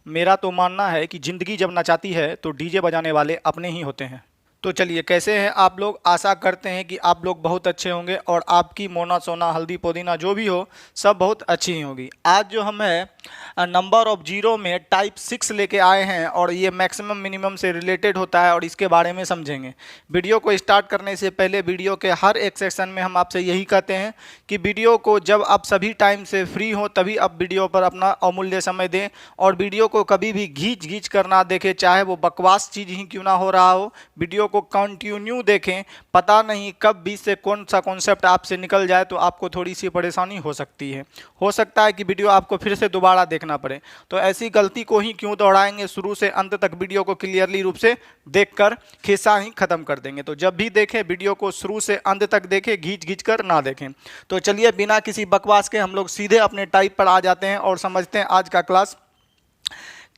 मेरा तो मानना है कि ज़िंदगी जब नचाती है तो डीजे बजाने वाले अपने ही होते हैं। तो चलिए, कैसे हैं आप लोग? आशा करते हैं कि आप लोग बहुत अच्छे होंगे और आपकी मोना सोना हल्दी पुदीना जो भी हो सब बहुत अच्छी ही होगी। आज जो हम है नंबर ऑफ जीरो में टाइप 6 लेके आए हैं और ये मैक्सिमम मिनिमम से रिलेटेड होता है और इसके बारे में समझेंगे। वीडियो को स्टार्ट करने से पहले वीडियो के हर एक सेक्शन में हम आपसे यही कहते हैं कि वीडियो को जब आप सभी टाइम से फ्री हो तभी आप वीडियो पर अपना अमूल्य समय दें और वीडियो को कभी भी घींच कर ना देखें, चाहे वो बकवास चीज़ ही क्यों ना हो रहा हो। वीडियो को कंटिन्यू देखें, पता नहीं कब बीच से कौन सा कॉन्सेप्ट आपसे निकल जाए तो आपको थोड़ी सी परेशानी हो सकती है। हो सकता है कि वीडियो आपको फिर से दोबारा देखना पड़े, तो ऐसी गलती को ही क्यों दोहराएंगे। शुरू से अंत तक वीडियो को क्लियरली रूप से देखकर खिस्सा ही खत्म कर देंगे। तो जब भी देखें वीडियो को शुरू से अंत तक देखें, घींच कर ना देखें। तो चलिए, बिना किसी बकवास के हम लोग सीधे अपने टाइप पर आ जाते हैं और समझते हैं आज का क्लास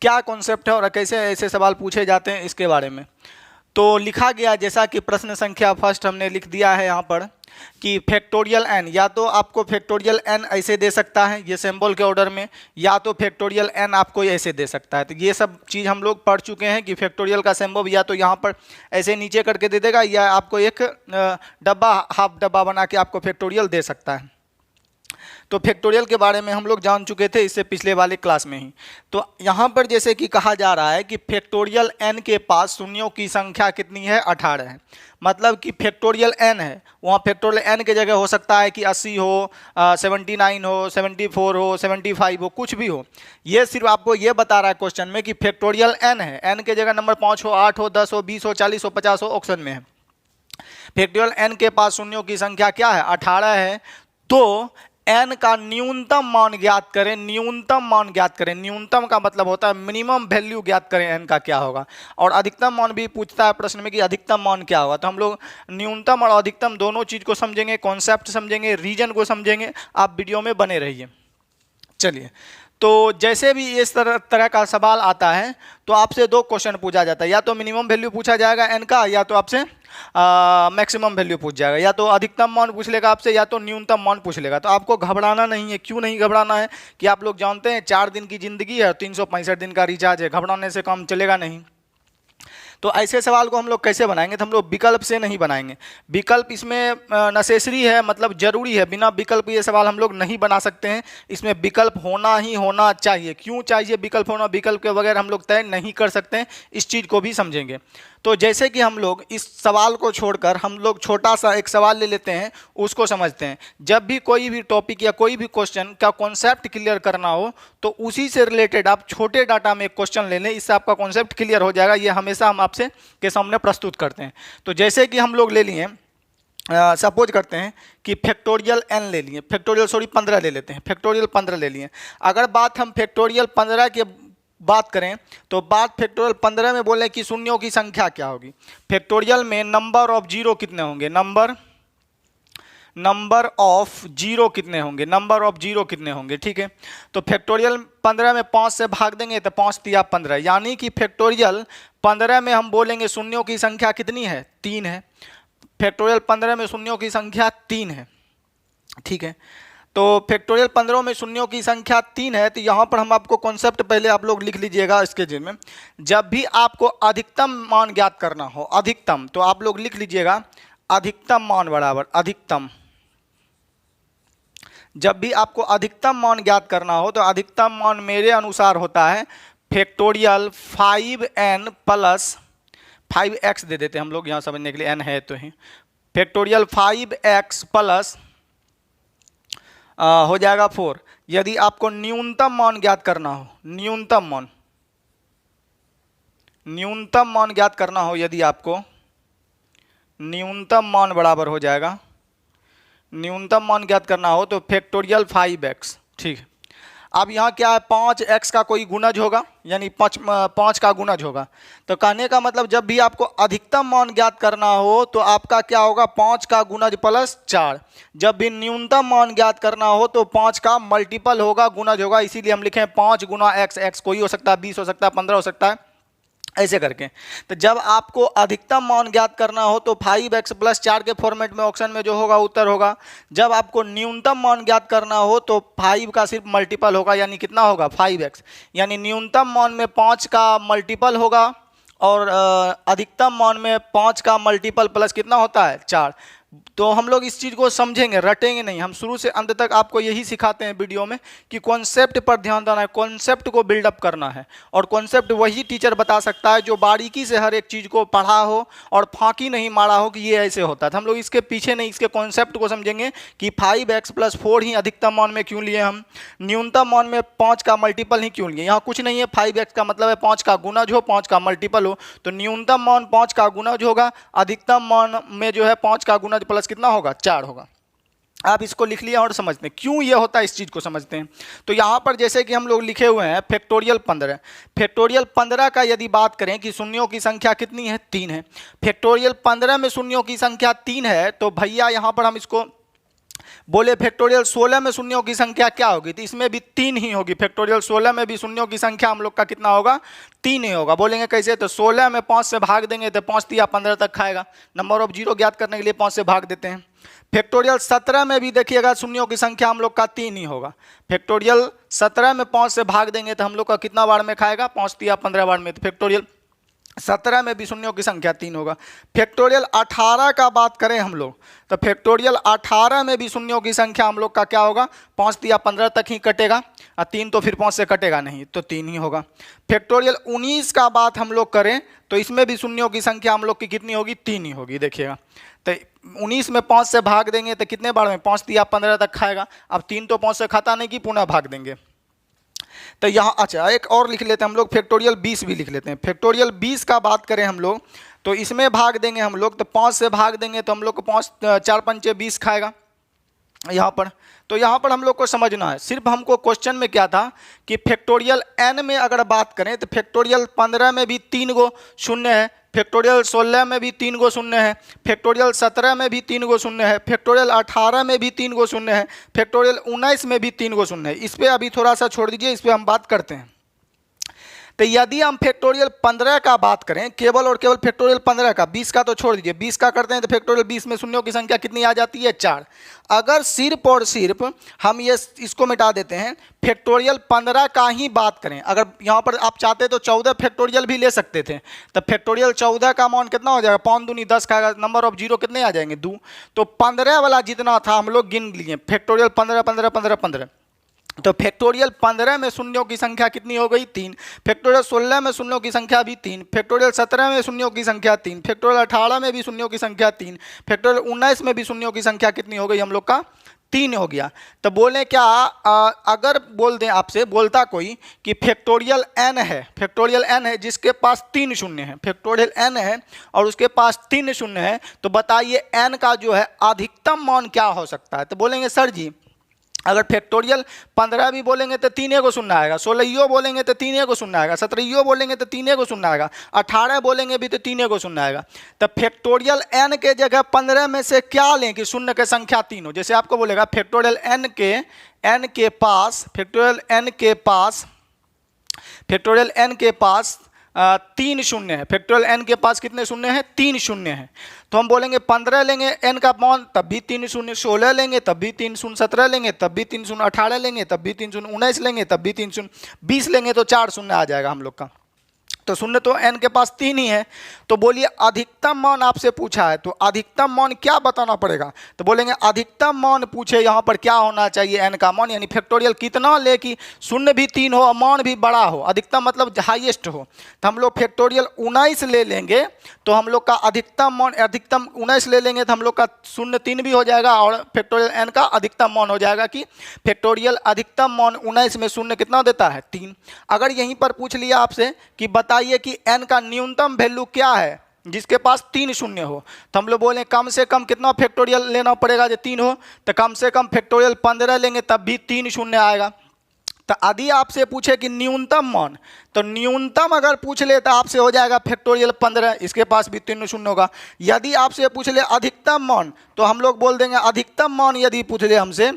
क्या कॉन्सेप्ट है और कैसे ऐसे सवाल पूछे जाते हैं इसके बारे में। तो लिखा गया जैसा कि प्रश्न संख्या फर्स्ट हमने लिख दिया है यहाँ पर कि फैक्टोरियल एन, या तो आपको फैक्टोरियल एन ऐसे दे सकता है ये सिंबल के ऑर्डर में, या तो फैक्टोरियल एन आपको ऐसे दे सकता है। तो ये सब चीज़ हम लोग पढ़ चुके हैं कि फैक्टोरियल का सिंबल या तो यहाँ पर ऐसे नीचे करके दे देगा या आपको एक डब्बा हाफ डब्बा बना के आपको फैक्टोरियल दे सकता है। तो फैक्टोरियल के बारे में हम लोग जान चुके थे इससे पिछले वाले क्लास में ही। तो यहाँ पर जैसे कि कहा जा रहा है कि फैक्टोरियल n के पास शून्यों की संख्या कितनी है? 18 है। मतलब कि फैक्टोरियल n है, वहाँ फैक्टोरियल n के जगह हो सकता है कि 80 हो, 79 हो, 74 हो, 75 हो, कुछ भी हो। ये सिर्फ आपको ये बता रहा है क्वेश्चन में कि फैक्टोरियल n है। n के जगह नंबर 5 हो, 8 हो, 10 हो, 20 हो, 40 हो, 50 हो, ऑप्शन में है। फैक्टोरियल n के पास शून्यों की संख्या क्या है? 18 है। तो n का न्यूनतम मान ज्ञात करें। न्यूनतम मान ज्ञात करें, न्यूनतम का मतलब होता है मिनिमम वैल्यू ज्ञात करें n का क्या होगा। और अधिकतम मान भी पूछता है प्रश्न में कि अधिकतम मान क्या होगा। तो हम लोग न्यूनतम और अधिकतम दोनों चीज़ को समझेंगे, कॉन्सेप्ट समझेंगे, रीजन को समझेंगे। आप वीडियो में बने रहिए। चलिए, तो जैसे भी इस तरह का सवाल आता है तो आपसे दो क्वेश्चन पूछा जाता है, या तो मिनिमम वैल्यू पूछा जाएगा n का, या तो आपसे मैक्सिमम वैल्यू पूछ जाएगा, या तो अधिकतम मान पूछ लेगा आपसे, या तो न्यूनतम मान पूछ लेगा। तो आपको घबराना नहीं है। क्यों नहीं घबराना है? कि आप लोग जानते हैं 4 दिन की ज़िंदगी है, 365 दिन का रिचार्ज है, घबराने से काम चलेगा नहीं। तो ऐसे सवाल को हम लोग कैसे बनाएंगे? तो हम लोग विकल्प से नहीं बनाएंगे। विकल्प इसमें नेसेसरी है, मतलब जरूरी है। बिना विकल्प ये सवाल हम लोग नहीं बना सकते हैं। इसमें विकल्प होना ही होना चाहिए। क्यों चाहिए विकल्प होना? विकल्प के बगैर हम लोग तय नहीं कर सकते हैं। इस चीज़ को भी समझेंगे। तो जैसे कि हम लोग इस सवाल को छोड़कर हम लोग छोटा सा एक सवाल ले लेते हैं, उसको समझते हैं। जब भी कोई भी टॉपिक या कोई भी क्वेश्चन का कॉन्सेप्ट क्लियर करना हो तो उसी से रिलेटेड आप छोटे डाटा में एक क्वेश्चन ले लें, इससे आपका कॉन्सेप्ट क्लियर हो जाएगा। ये हमेशा हम आपसे के सामने प्रस्तुत करते हैं। तो जैसे कि हम लोग ले लिए, सपोज करते हैं कि फैक्टोरियल n ले लिए, फैक्टोरियल 15 ले लेते हैं, फैक्टोरियल 15 ले लिए। अगर बात हम फैक्टोरियल 15 के बात करें तो बात फैक्टोरियल 15 में बोले कि शून्यों की संख्या क्या होगी। फैक्टोरियल में नंबर ऑफ जीरो कितने होंगे? नंबर ऑफ जीरो कितने होंगे? नंबर ऑफ जीरो कितने होंगे? ठीक है, तो फैक्टोरियल 15 में 5 से भाग देंगे तो 5 तिया 15, यानी कि फैक्टोरियल 15 में हम बोलेंगे शून्यों की संख्या कितनी है? 3 है। फैक्टोरियल 15 में शून्यों की संख्या 3 है। ठीक है, तो फैक्टोरियल 15 में शून्यों की संख्या 3 है। तो यहाँ पर हम आपको कॉन्सेप्ट पहले आप लोग लिख लीजिएगा इसके जिन में। जब भी आपको अधिकतम मान ज्ञात करना हो, अधिकतम, तो आप लोग लिख लीजिएगा अधिकतम मान बराबर अधिकतम। जब भी आपको अधिकतम मान ज्ञात करना हो तो अधिकतम मान मेरे अनुसार होता है फैक्टोरियल 5n प्लस 5x दे देते हैं हम लोग यहाँ समझने के लिए, n है तो ही। फैक्टोरियल 5x प्लस हो जाएगा 4। यदि आपको न्यूनतम मान ज्ञात करना हो, न्यूनतम मान ज्ञात करना हो, यदि आपको न्यूनतम मान बराबर हो जाएगा, न्यूनतम मान ज्ञात करना हो तो फैक्टोरियल 5x। ठीक है, अब यहाँ क्या है? 5x का कोई गुणज होगा, यानी 5 का गुणज होगा। तो कहने का मतलब जब भी आपको अधिकतम मान ज्ञात करना हो तो आपका क्या होगा? 5 का गुणज प्लस 4। जब भी न्यूनतम मान ज्ञात करना हो तो 5 का मल्टीपल होगा, गुणज होगा। इसीलिए हम लिखें 5 गुना x। x कोई हो सकता है, 20 हो सकता है, 15 हो सकता है, ऐसे करके। तो जब आपको अधिकतम मान ज्ञात करना हो तो 5x + 4 के फॉर्मेट में ऑप्शन में जो होगा उत्तर होगा। जब आपको न्यूनतम मान ज्ञात करना हो तो 5 का सिर्फ मल्टीपल होगा, यानी कितना होगा 5x, यानी न्यूनतम मान में 5 का मल्टीपल होगा और अधिकतम मान में 5 का मल्टीपल प्लस कितना होता है 4। तो हम लोग इस चीज़ को समझेंगे, रटेंगे नहीं। हम शुरू से अंत तक आपको यही सिखाते हैं वीडियो में कि कॉन्सेप्ट पर ध्यान देना है, कॉन्सेप्ट को बिल्डअप करना है। और कॉन्सेप्ट वही टीचर बता सकता है जो बारीकी से हर एक चीज़ को पढ़ा हो और फांकी नहीं मारा हो कि ये ऐसे होता है। तो हम लोग इसके पीछे नहीं, इसके कॉन्सेप्ट को समझेंगे कि 5x + 4 ही अधिकतम मान में क्यों लिए, हम न्यूनतम मान में 5 का मल्टीपल ही क्यों लिए। यहाँ कुछ नहीं है, 5x का मतलब है 5 का गुणज हो, 5 का मल्टीपल हो। तो न्यूनतम मान 5 का गुणज होगा, अधिकतम मान में जो है 5 का गुणज प्लस कितना होगा 4 होगा। आप इसको लिख लिया और समझते हैं क्यों ये होता है, इस चीज़ को समझते हैं। तो यहाँ पर जैसे कि हम लोग लिखे हुए हैं फैक्टोरियल 15। फैक्टोरियल 15 का यदि बात करें कि शून्यों की संख्या कितनी है 3 है। फैक्टोरियल 15 में शून्यों की संख्या 3 है तो भैया यहाँ पर हम इसको बोले फैक्टोरियल 16 में शून्यों की संख्या क्या होगी, तो इसमें भी 3 ही होगी। फैक्टोरियल 16 में भी शून्यों की संख्या हम लोग का कितना होगा 3 ही होगा। बोलेंगे कैसे, तो 16 में 5 से भाग देंगे तो 5 या 15 तक खाएगा। नंबर ऑफ जीरो ज्ञात करने के लिए 5 से भाग देते हैं। फैक्टोरियल 17 में भी देखिएगा शून्यों की संख्या हम लोग का 3 ही होगा। फैक्टोरियल 17 में 5 से भाग देंगे तो हम लोग का कितना बार में खाएगा 5 या 15 बार में। तो फैक्टोरियल 17 में भी शून्यों की संख्या 3 होगा। फैक्टोरियल 18 का बात करें हम लोग तो फैक्टोरियल 18 में भी शून्यों की संख्या हम लोग का क्या होगा 5 या 15 तक ही कटेगा, और 3 तो फिर 5 से कटेगा नहीं, तो 3 ही होगा। फैक्टोरियल 19 का बात हम लोग करें तो इसमें भी शून्यों की संख्या हम लोग की कितनी होगी 3 ही होगी। देखिएगा तो 19 में 5 से भाग देंगे तो कितने बार में 5 या 15 तक खाएगा। अब 3 तो 5 से खाता नहीं कि पुनः भाग देंगे। तो यहाँ अच्छा एक और लिख लेते हैं हम लोग, फैक्टोरियल 20 भी लिख लेते हैं। फैक्टोरियल 20 का बात करें हम लोग तो इसमें भाग देंगे हम लोग तो 5 से भाग देंगे तो हम लोग को 5 4 5 20 खाएगा यहाँ पर। तो यहाँ पर हम लोग को समझना है, सिर्फ हमको क्वेश्चन में क्या था कि फैक्टोरियल n में अगर बात करें तो फैक्टोरियल 15 में भी 3 गो शून्य है, फैक्टोरियल 16 में भी 3 गो शून्य है, फैक्टोरियल 17 में भी 3 गो शून्य है, फैक्टोरियल 18 में भी 3 गो शून्य है, फैक्टोरियल 19 में भी 3 गो शून्य है। इस पर अभी थोड़ा सा छोड़ दीजिए, इस पर हम बात करते हैं। तो यदि हम फैक्टोरियल 15 का बात करें केवल और केवल फैक्टोरियल 15 का, 20 का तो छोड़ दीजिए, 20 का करते हैं तो फैक्टोरियल 20 में शून्यों की संख्या कितनी आ जाती है 4। अगर सिर्फ और सिर्फ हम ये इसको मिटा देते हैं फैक्टोरियल 15 का ही बात करें, अगर यहाँ पर आप चाहते तो 14 फैक्टोरियल भी ले सकते थे, तो फैक्टोरियल 14 का मान कितना हो जाएगा 5 दूनी 10 का, नंबर ऑफ जीरो कितने आ जाएंगे 2। तो 15 वाला जितना था हम लोग गिन लिए, फैक्टोरियल 15 15 15 15। तो फैक्टोरियल 15 में शून्यों की संख्या कितनी हो गई 3, फैक्टोरियल 16 में शून्यों की संख्या भी 3, फैक्टोरियल 17 में शून्यों की संख्या 3, फैक्टोरियल 18 में भी शून्यों की संख्या 3, फैक्टोरियल 19 में भी शून्यों की संख्या कितनी हो गई हम लोग का 3 हो गया। तो बोले क्या अगर बोल दें आपसे, बोलता कोई कि फैक्टोरियल n है, फैक्टोरियल n है जिसके पास 3 शून्य है, फैक्टोरियल n है और उसके पास 3 शून्य है, तो बताइए n का जो है अधिकतम मान क्या हो सकता है। तो बोलेंगे सर जी अगर फैक्टोरियल 15 भी बोलेंगे तो 3 को शून्य आएगा, 16 बोलेंगे तो 3 को शून्य आएगा, 17 बोलेंगे तो 3 को शून्य आएगा, 18 बोलेंगे भी तो 3 को शून्य आएगा। तो फैक्टोरियल n के जगह 15 में से क्या लें कि शून्य की संख्या 3 हो। जैसे आपको बोलेगा फैक्टोरियल n के पास फैक्टोरियल n के पास 3 शून्य है, फैक्टोरियल n के पास कितने शून्य हैं 3 शून्य है। तो हम बोलेंगे 15 लेंगे n का मान तब भी 3 शून्य, 16 लेंगे तब भी 3 शून्य, 17 लेंगे तब भी 3 शून्य, 18 लेंगे तब भी 3 शून्य, 19 लेंगे तब भी 3 शून्य, 20 लेंगे तो 4 शून्य आ जाएगा हम लोग का। तो शून्य तो n के पास 3 ही है। तो बोलिए अधिकतम मान आपसे पूछा है तो अधिकतम मान क्या बताना पड़ेगा। तो बोलेंगे अधिकतम मान पूछे यहाँ पर क्या होना चाहिए n का मान, यानी फैक्टोरियल कितना ले कि शून्य भी 3 हो और मान भी बड़ा हो, अधिकतम मतलब हाईएस्ट हो। तो हम लोग फैक्टोरियल 19 ले लेंगे तो हम लोग का अधिकतम मान, अधिकतम 19 ले लेंगे तो हम लोग का शून्य 3 भी हो जाएगा और फैक्टोरियल n का अधिकतम मान हो जाएगा कि फैक्टोरियल अधिकतम मान 19 में शून्य कितना देता है 3। अगर यहीं पर पूछ लिया आपसे कि बताइए कि n का न्यूनतम वैल्यू क्या है जिसके पास 3 शून्य हो, तो हम लोग बोले कम से कम कितना फैक्टोरियल लेना पड़ेगा जो 3 हो, तो कम से कम फैक्टोरियल 15 लेंगे तब भी 3 शून्य आएगा। तो यदि आपसे पूछे कि न्यूनतम मान, तो न्यूनतम अगर पूछ ले तो आपसे हो जाएगा फैक्टोरियल 15, इसके पास भी 3 शून्य होगा। यदि आपसे पूछ ले अधिकतम मान तो हम लोग बोल देंगे अधिकतम मान यदि पूछ ले हमसे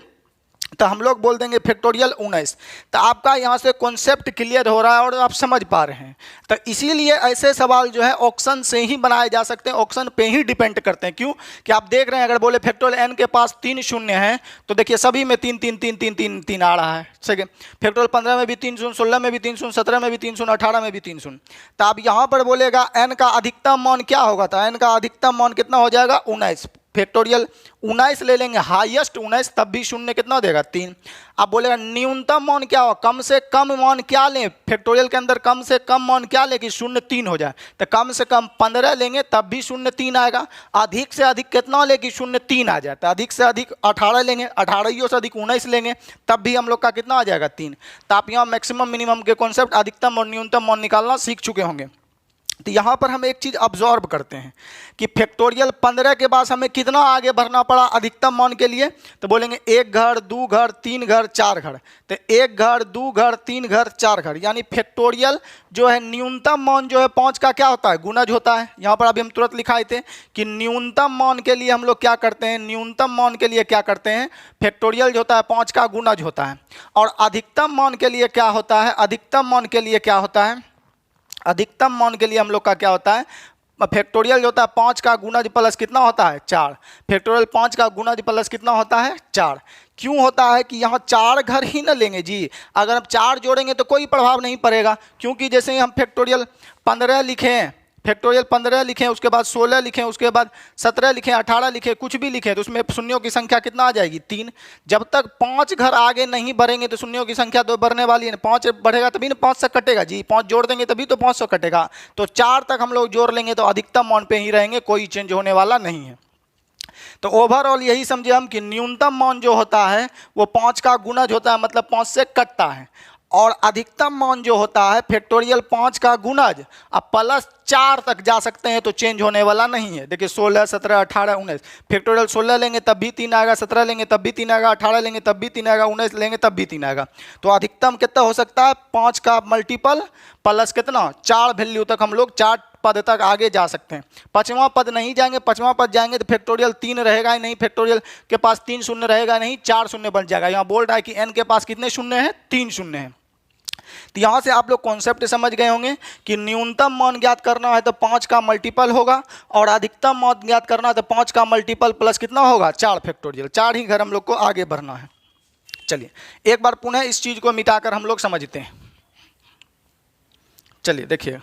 तो हम लोग बोल देंगे फैक्टोरियल 19। तो आपका यहाँ से कॉन्सेप्ट क्लियर हो रहा है और आप समझ पा रहे हैं। तो इसीलिए ऐसे सवाल जो है ऑप्शन से ही बनाए जा सकते हैं, ऑप्शन पे ही डिपेंड करते हैं। क्यों कि आप देख रहे हैं, अगर बोले फैक्टोरियल n के पास 3 शून्य हैं तो देखिए सभी में 3 3 3 3 3 3 आ रहा है। ठीक है, फैक्टोरियल 15 में भी 3 शून्य, 16 में भी 3 शून्य, 17 में भी 3 शून्य, 18 में भी 3 शून्य। तो आप यहाँ पर बोलेगा n का अधिकतम मान क्या होगा, तो n का अधिकतम मान कितना हो जाएगा 19। फैक्टोरियल 19 ले लेंगे, हाईएस्ट 19, तब भी शून्य कितना देगा 3। आप बोलेगा न्यूनतम मान क्या होगा, कम से कम मान क्या लें, फैक्टोरियल के अंदर कम से कम मान क्या लें कि शून्य 3 हो जाए। तो कम से कम 15 लेंगे तब भी शून्य 3 आएगा। अधिक से अधिक कितना ले कि शून्य 3 आ जाए। तो अधिक से अधिक 18 लेंगे, 18 से अधिक 19 लेंगे तब भी हम लोग का कितना आ जाएगा 3। तो आप यहाँ मैक्सिमम मिनिमम के कॉन्सेप्ट अधिकतम और न्यूनतम मान निकालना सीख चुके होंगे। तो यहाँ पर हम एक चीज़ ऑब्जर्व करते हैं कि फैक्टोरियल 15 के बाद हमें कितना आगे बढ़ना पड़ा अधिकतम मान के लिए, तो बोलेंगे 1 घर 2 घर 3 घर 4 घर। तो 1 घर 2 घर 3 घर 4 घर, यानी फैक्टोरियल जो है न्यूनतम मान जो है 5 का क्या होता है, गुणज होता है। यहाँ पर अभी हम तुरंत लिखाए थे कि न्यूनतम मान के लिए हम लोग क्या करते हैं, न्यूनतम मान के लिए क्या करते हैं, फैक्टोरियल जो होता है 5 का गुणज होता है। और अधिकतम मान के लिए क्या होता है, अधिकतम मान के लिए क्या होता है, अधिकतम मान के लिए हम लोग का क्या होता है, फैक्टोरियल जो होता है 5 का गुणज प्लस कितना होता है 4। फैक्टोरियल 5 का गुणज प्लस कितना होता है 4। क्यों होता है कि यहाँ 4 घर ही ना लेंगे जी, अगर हम 4 जोड़ेंगे तो कोई प्रभाव नहीं पड़ेगा। क्योंकि जैसे ही हम फैक्टोरियल 15 लिखें, फैक्टोरियल 15 लिखें, उसके बाद 16 लिखें, उसके बाद 17 लिखें, 18 लिखें, कुछ भी लिखें, तो उसमें शून्यों की संख्या कितना आ जाएगी 3। जब तक 5 घर आगे नहीं बढ़ेंगे तो शून्यों की संख्या तो बढ़ने वाली है। 5 बढ़ेगा तभी ना 5 से कटेगा जी, 5 जोड़ देंगे तभी तो 5 से कटेगा। तो 4 तक हम लोग जोड़ लेंगे तो अधिकतम मान पे ही रहेंगे, कोई चेंज होने वाला नहीं है। तो ओवरऑल यही समझे हम कि न्यूनतम मान जो होता है वो 5 का गुणज होता है, मतलब 5 से कटता है। और अधिकतम मान जो होता है फैक्टोरियल 5 का गुणज अब प्लस 4 तक जा सकते हैं, तो चेंज होने वाला नहीं है। देखिए 16 17 18 19, फैक्टोरियल 16 लेंगे तब भी 3 आएगा, 17 लेंगे तब भी 3 आएगा, 18 लेंगे तब भी 3 आएगा, 19 लेंगे तब भी 3 आएगा। तो अधिकतम कितना हो सकता है 5 का मल्टीपल प्लस कितना 4 वैल्यू तक हम लोग 4 पद तक आगे जा सकते हैं। 5वां पद नहीं जाएंगे, 5वां पद जाएंगे तो फैक्टोरियल 3 रहेगा ही नहीं, फैक्टोरियल के पास 3 शून्य रहेगा नहीं, 4 शून्य बन जाएगा। यहाँ बोल रहा है कि n के पास कितने शून्य हैं, 3 शून्य हैं। तो यहाँ से आप लोग कॉन्सेप्ट समझ गए होंगे कि न्यूनतम मान ज्ञात करना है तो 5 का मल्टीपल होगा, और अधिकतम मान ज्ञात करना है तो 5 का मल्टीपल प्लस कितना होगा 4 फैक्टोरियल। 4 ही घर हम लोग को आगे बढ़ना है। चलिए एक बार पुनः इस चीज़ को मिटाकर हम लोग समझते हैं। चलिए देखिए,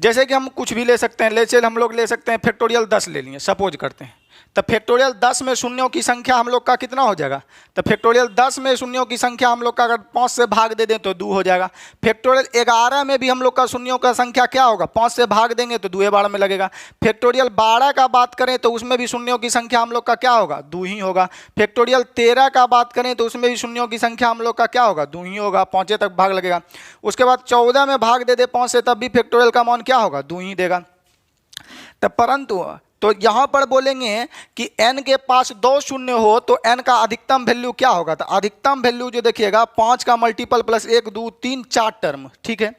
जैसे कि हम कुछ भी ले सकते हैं, ले हम लोग ले सकते हैं फैक्टोरियल 10 ले लिए, सपोज करते हैं। तो फैक्टोरियल 10 में शून्यों की संख्या हम लोग का कितना हो जाएगा, तो फैक्टोरियल 10 में शून्यों की संख्या हम लोग का अगर 5 से भाग दे दें तो 2 हो जाएगा। फैक्टोरियल 11 में भी हम लोग का शून्यों का संख्या क्या होगा, 5 से भाग देंगे तो 2 12 में लगेगा। फैक्टोरियल 12 का बात करें तो उसमें भी शून्यों की संख्या हम लोग का क्या होगा 2 ही होगा। फैक्टोरियल 13 का बात करें तो उसमें भी शून्यों की संख्या हम लोग का क्या होगा 2 ही होगा, 5 तक भाग लगेगा। उसके बाद 14 में भाग दे 5 से तब भी फैक्टोरियल का मान क्या होगा 2 ही देगा। तो परंतु तो यहाँ पर बोलेंगे कि n के पास 2 शून्य हो तो n का अधिकतम वैल्यू क्या होगा, तो अधिकतम वैल्यू जो देखिएगा 5 का मल्टीपल प्लस 1 2 3 4 टर्म, ठीक है।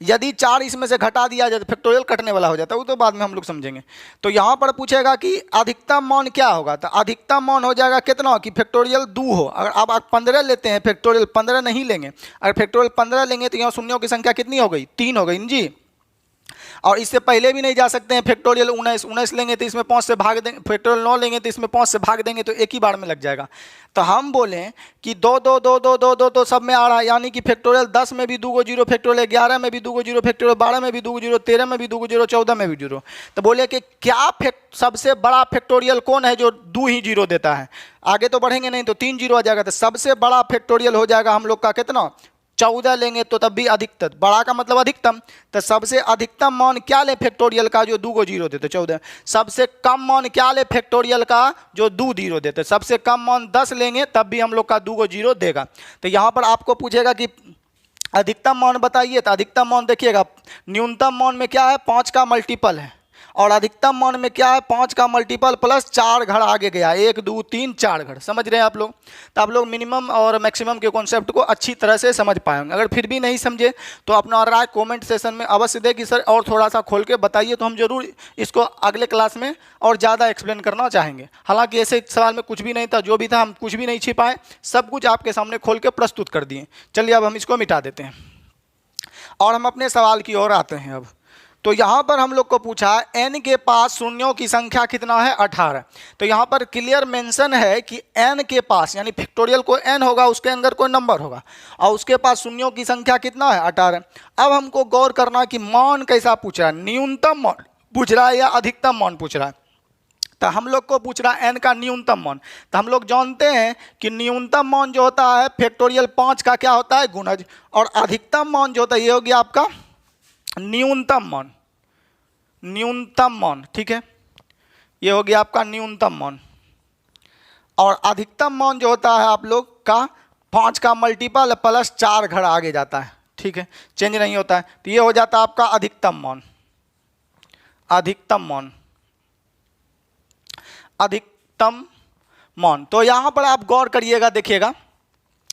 यदि 4 इसमें से घटा दिया जाए तो फैक्टोरियल कटने वाला हो जाता है, वो तो बाद में हम लोग समझेंगे। तो यहाँ पर पूछेगा कि अधिकतम मान क्या होगा, तो अधिकतम मान हो जाएगा कितना कि फैक्टोरियल 2 हो। अगर अब आप 15 लेते हैं, फैक्टोरियल 15 नहीं लेंगे, अगर फैक्टोरियल 15 लेंगे तो यहाँ शून्यों की संख्या कितनी हो गई 3 हो गई जी। और इससे पहले भी नहीं जा सकते हैं, फैक्टोरियल 19 लेंगे तो इसमें 5 से भाग देंगे, फैक्टोरियल 9 लेंगे तो इसमें 5 से भाग देंगे तो एक ही बार में लग जाएगा। तो हम बोलें कि 2 2 2 2 2 2 तो सब में आ रहा है, यानी कि फैक्टोरियल 10 में भी 2 जीरो, फैक्टोरियल 11 में भी 2 जीरो, फैक्टोरियल 12 में भी 2 जीरो, 13 में भी 2 जीरो, 14 में भी 0। तो बोले कि क्या सबसे बड़ा फैक्टोरियल कौन है जो 2 ही जीरो देता है। आगे तो बढ़ेंगे नहीं तो 3 जीरो आ जाएगा। तो सबसे बड़ा फैक्टोरियल हो जाएगा हम लोग का कितना 14 लेंगे तो तब भी अधिकतम, बड़ा का मतलब अधिकतम। तो सबसे अधिकतम मान क्या ले फैक्टोरियल का जो 2 जीरो देते 14। सबसे कम मान क्या ले फैक्टोरियल का जो 2 जीरो देते, सबसे कम मान 10 लेंगे तब भी हम लोग का 2 जीरो देगा। तो यहाँ पर आपको पूछेगा कि अधिकतम मान बताइए, तो अधिकतम मान देखिएगा न्यूनतम मान में क्या है 5 का मल्टीपल है, और अधिकतम मान में क्या है, 5 का मल्टीपल प्लस 4 घर आगे गया, 1 2 3 4 घर। समझ रहे हैं आप लोग? तो आप लोग मिनिमम और मैक्सिमम के कॉन्सेप्ट को अच्छी तरह से समझ पाएंगे। अगर फिर भी नहीं समझे तो अपना राय कमेंट सेशन में अवश्य दें कि सर और थोड़ा सा खोल के बताइए, तो हम जरूर इसको अगले क्लास में और ज़्यादा एक्सप्लेन करना चाहेंगे। हालांकि ऐसे सवाल में कुछ भी नहीं था, जो भी था हम कुछ भी नहीं छिपाए, सब कुछ आपके सामने खोल के प्रस्तुत कर दिए। चलिए अब हम इसको मिटा देते हैं और हम अपने सवाल की ओर आते हैं। अब तो यहाँ पर हम लोग को पूछा है n के पास शून्यों की संख्या कितना है, 18। तो यहाँ पर क्लियर मेंशन है कि n के पास यानी फैक्टोरियल को n होगा, उसके अंदर कोई नंबर होगा और उसके पास शून्यों की संख्या कितना है, 18। अब हमको गौर करना कि मान कैसा पूछ रहा है, न्यूनतम मान पूछ रहा है या अधिकतम मान पूछ रहा है। तो हम लोग को पूछ रहा है n का न्यूनतम मान। तो हम लोग जानते हैं कि न्यूनतम मान जो होता है फैक्टोरियल 5 का क्या होता है, गुणज, और अधिकतम मान जो होता है ये हो गया आपका न्यूनतम मान। न्यूनतम मान, ठीक है, ये हो गया आपका न्यूनतम मान। और अधिकतम मान जो होता है आप लोग का 5 का मल्टीपल प्लस 4 घर आगे जाता है, ठीक है, चेंज नहीं होता है। तो ये हो जाता है आपका अधिकतम मान। अधिकतम मान, अधिकतम मान। तो यहां पर आप गौर करिएगा, देखिएगा,